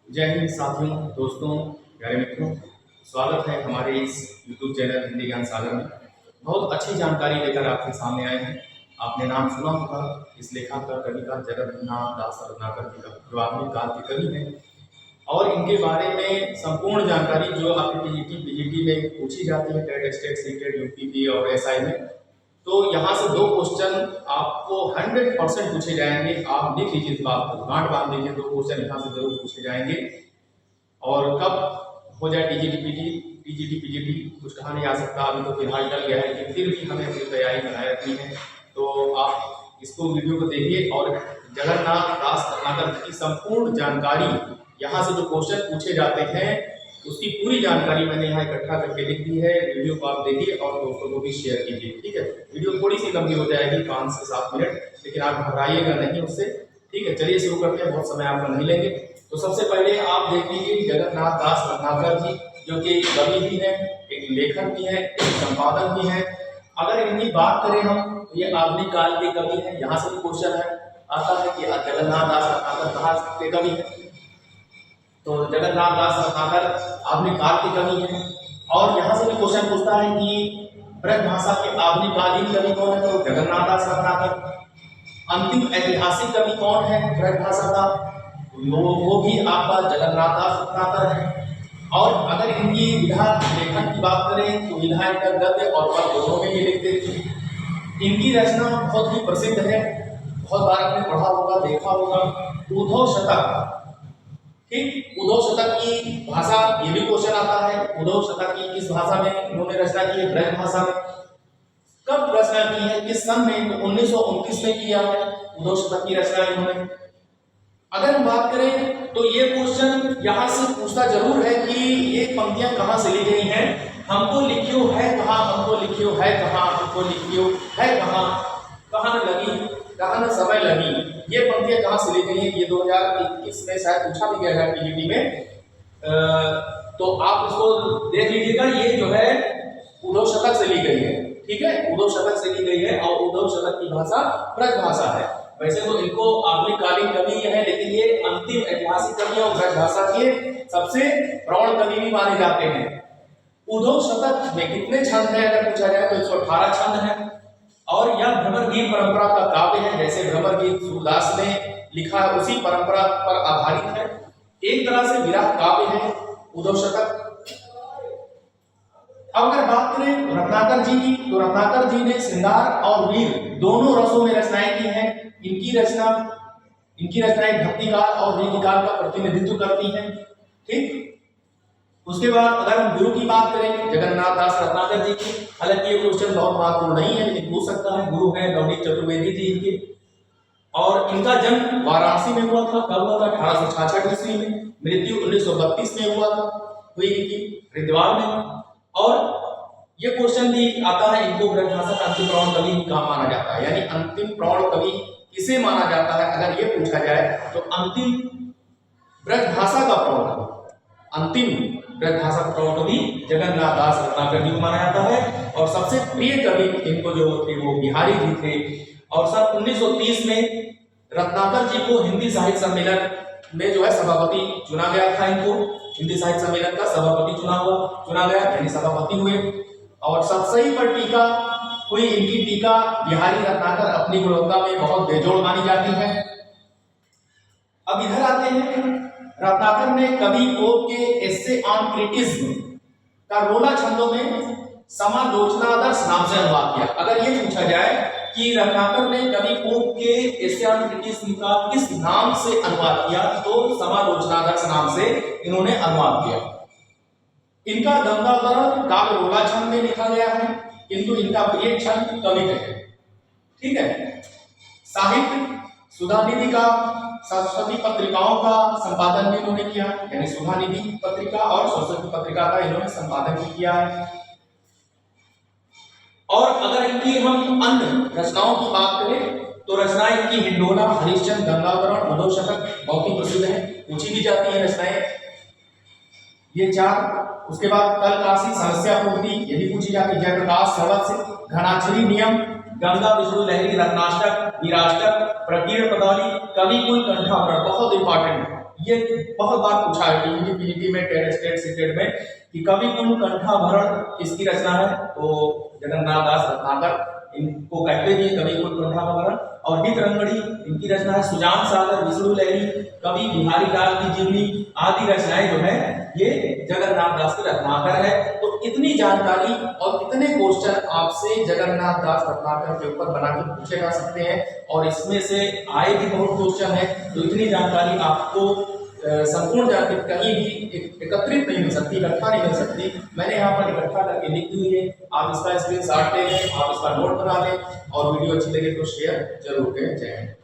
जय हिंद साथियों, दोस्तों, प्यारे मित्रों। स्वागत है हमारे इस YouTube चैनल हिंदी ज्ञान सागर में। बहुत अच्छी जानकारी लेकर आपके सामने आए हैं। आपने नाम सुना होगा इस लेखक कविकार जगन्नाथ दास रत्नाकर जी का, जो आधुनिक काल के कवि हैं। और इनके बारे में संपूर्ण जानकारी जो आपके पीजीटी में पूछी जाती है, टेट, स्टेट, सीटेट, यूपीपी और एसआई में, तो यहाँ से दो क्वेश्चन आपको 100% पूछे जाएंगे। आप लिख लीजिए इस बात को, गांठ बांध लीजिए, दो क्वेश्चन यहाँ से जरूर पूछे जाएंगे। और कब हो जाए टीजीटी पीजीटी कुछ कहा नहीं जा सकता, अभी तो फिलहाल चल गया है, लेकिन फिर भी हमें अपनी तैयारी बनाए रखनी है। तो आप इसको वीडियो को देखिए और जगन्नाथ दास रत्नाकर की संपूर्ण जानकारी, यहाँ से जो क्वेश्चन पूछे जाते हैं उसकी पूरी जानकारी मैंने यहाँ इकट्ठा करके लिख दी है। वीडियो को आप देखिए और दोस्तों को भी शेयर कीजिए, ठीक है। वीडियो थोड़ी सी लंबी हो जाएगी, 5 से 7 मिनट, लेकिन आप घबराइएगा नहीं उससे, ठीक है। चलिए शुरू करते हैं, बहुत समय आपका नहीं लेंगे। तो सबसे पहले आप देख लीजिए जगन्नाथ दास रत्नाकर जी, जो कि कवि भी है, एक लेखक भी है, एक संपादक भी है। अगर इनकी बात करें हम, ये आधुनिक काल के कवि हैं। यहाँ से भी क्वेश्चन है आता है कि जगन्नाथ दास रत्नाकर कहाँ के कवि है। तो जगन्नाथ दास रत्नाकर आधुनिक काल के कवि हैं। और यहाँ से भी क्वेश्चन पूछता है कि ब्रज भाषा के आधुनिक कालीन कवि कौन है, तो जगन्नाथ दास रत्नाकर। अंतिम ऐतिहासिक कवि कौन है ब्रज भाषा का, वो भी आपका जगन्नाथ दास रत्नाकर है। और अगर इनकी विधा लेखन की बात करें तो विधा इनका गद्य और पद दोनों में ही लिखते थे। इनकी रचना बहुत ही प्रसिद्ध है, बहुत बार आपने पढ़ा होगा, देखा होगा, उद्धव शतक। ठीक, उद्धव शतक की भाषा, ये भी क्वेश्चन आता है, उद्धव शतक की किस भाषा में इन्होंने रचना की है, ब्रज भाषा में। कब रचना की है, किस सन में, तो 1929 में किया है उद्धव शतक की रचना इन्होंने। अगर हम बात करें तो ये क्वेश्चन यहाँ से पूछता जरूर है कि ये पंक्तियां कहाँ से ली गई हैं। हमको लिखियो है कहाँ, हमको लिखियो है कहाँ, हमको लिखियो है कहाँ, कहाँ न लगी, कहाँ न समय लगी, ये पंक्तियां कहाँ से ली गई हैं। ये 2021 में शायद पूछा भी गया है पीजीटी में, तो आप इसको देख लीजिएगा। ये जो है उद्धव शतक से ली गई है, ठीक है, उद्धव शतक से ली गई है। और उद्धव शतक की भाषा ब्रज भाषा है। वैसे तो इनको आधुनिक कालीन कवि है, लेकिन ये अंतिम ऐतिहासिक कवि और ब्रज भाषा के सबसे प्रौढ़ कवि भी माने जाते हैं। उद्धव शतक में कितने छंद हैं अगर पूछा जाए तो 118 छंद हैं। और यह भ्रमर गीत परंपरा का काव्य है। जैसे भ्रमर गीत सूरदास ने लिखा है, उसी परंपरा पर आधारित है। एक तरह से विराट काव्य है उद्धव शतक। अगर बात करें रत्नाकर जी की, तो रत्नाकर जी ने श्रृंगार और वीर दोनों रसों में रचनाएं की हैं। इनकी रचनाएं भक्ति काल और वीर काल का प्रतिनिधित्व करती हैं, ठीक। उसके बाद अगर हम गुरु की बात करें जगन्नाथ दास रत्नाकर जी की, हालांकि ये क्वेश्चन बहुत महत्वपूर्ण नहीं है, लेकिन पूछ सकता है। गुरु है नवनीत चतुर्वेदी जी इनके, और इनका जन्म वाराणसी में हुआ था। कब हुआ था, 1866 ईस्वी में। मृत्यु 1932 में हुई इनकी हरिद्वार में। और ये क्वेश्चन भी आता है, इनको ब्रज भाषा का अंतिम प्रौढ़ कवि कहाँ माना जाता है, यानी अंतिम प्रौढ़ कवि किसे माना जाता है। अगर ये पूछा जाए तो अंतिम ब्रज भाषा का प्रौढ़ कवि, अंतिम ब्रज भाषा का प्रौढ़ कवि जगन्नाथ दास रत्नाकर जी को माना जाता है। और सबसे प्रिय कवि इनको जो थे वो बिहारी जी थे। और सन 1930 में रत्नाकर जी को हिंदी साहित्य सम्मेलन में जो है सभापति चुना गया था। इनको हिंदी साहित्य सम्मेलन का सभापति चुना गया, यानी सभापति हुए। और सतसई पर टीका हुई, इनकी टीका बिहारी रत्नाकर अपनी गुणवत्ता में बहुत बेजोड़ मानी जाती है। अब इधर आते हैं, रत्नाकर ने कवि पोप के एस्से ऑन क्रिटिसिज्म का रोला छंदों में समालोचनादर्श नाम से अनुवाद किया। अगर ये पूछा जाए कि रत्नाकर ने कवि पोप के एस्से ऑन क्रिटिसिज्म का किस नाम से अनुवाद किया, तो समालोचनादर्श नाम से इन्होंने अनुवाद किया। इनका गंगावरण काव्य रोला छंद में लिखा गया है, किंतु इनका प्रिय छंद कवित है, ठीक है। साहित्य सुधानिधि का, सरस्वती पत्रिकाओं का संपादन भी इन्होंने किया, यानी सुधानिधि पत्रिका और सरस्वती पत्रिका का इन्होंने संपादन भी किया है। और अगर इनकी हम अन्य रचनाओं की बात करें तो रचनाएं इनकी हिंडोला, हरिश्चंद्र, गंगावरण, उद्धव शतक बहुत ही प्रसिद्ध है, पूछी भी जाती है रचनाएं ये 4। उसके बाद कल काशी समस्या पूर्ति, ये भी पूछी जाती है। जयप्रकाश सर्वस्व, घनाक्षरी नियम, गंगा विष्णु लहरी, रत्नाष्टक, वीराष्टक, प्रकीर्ण पदावली, कवि कुल कंठाभरण, बहुत इंपॉर्टेंट ये बहुत बार पूछा है टीईटी पीईटी में, टेट स्टेट सीटेट में कि कवि कुल कंठाभरण किसकी रचना है, तो जगन्नाथ दास रत्नाकर इनको कहते भी कवि कुल कंठाभरण। और हित रंगड़ी इनकी रचना है। सुजान सागर, विष्णु लहरी, कवि बिहारी लाल की जीवनी आदि रचनाएं जो है ये जगन्नाथ दास की रत्नाकर है। तो इतनी जानकारी और इतने क्वेश्चन आपसे जगन्नाथ दास रत्नाकर के ऊपर बना के पूछे जा सकते हैं, और इसमें से आए भी बहुत क्वेश्चन है। तो इतनी जानकारी आपको संपूर्ण जानकारी कहीं भी एकत्रित नहीं हो सकती, इकट्ठा नहीं हो सकती। मैंने यहाँ पर इकट्ठा करके लिख दी है, आप इसका स्क्रीनशॉट ले लें, आप इसका नोट बना लें, और वीडियो अच्छी लगे तो शेयर जरूर करें। जय हिंद।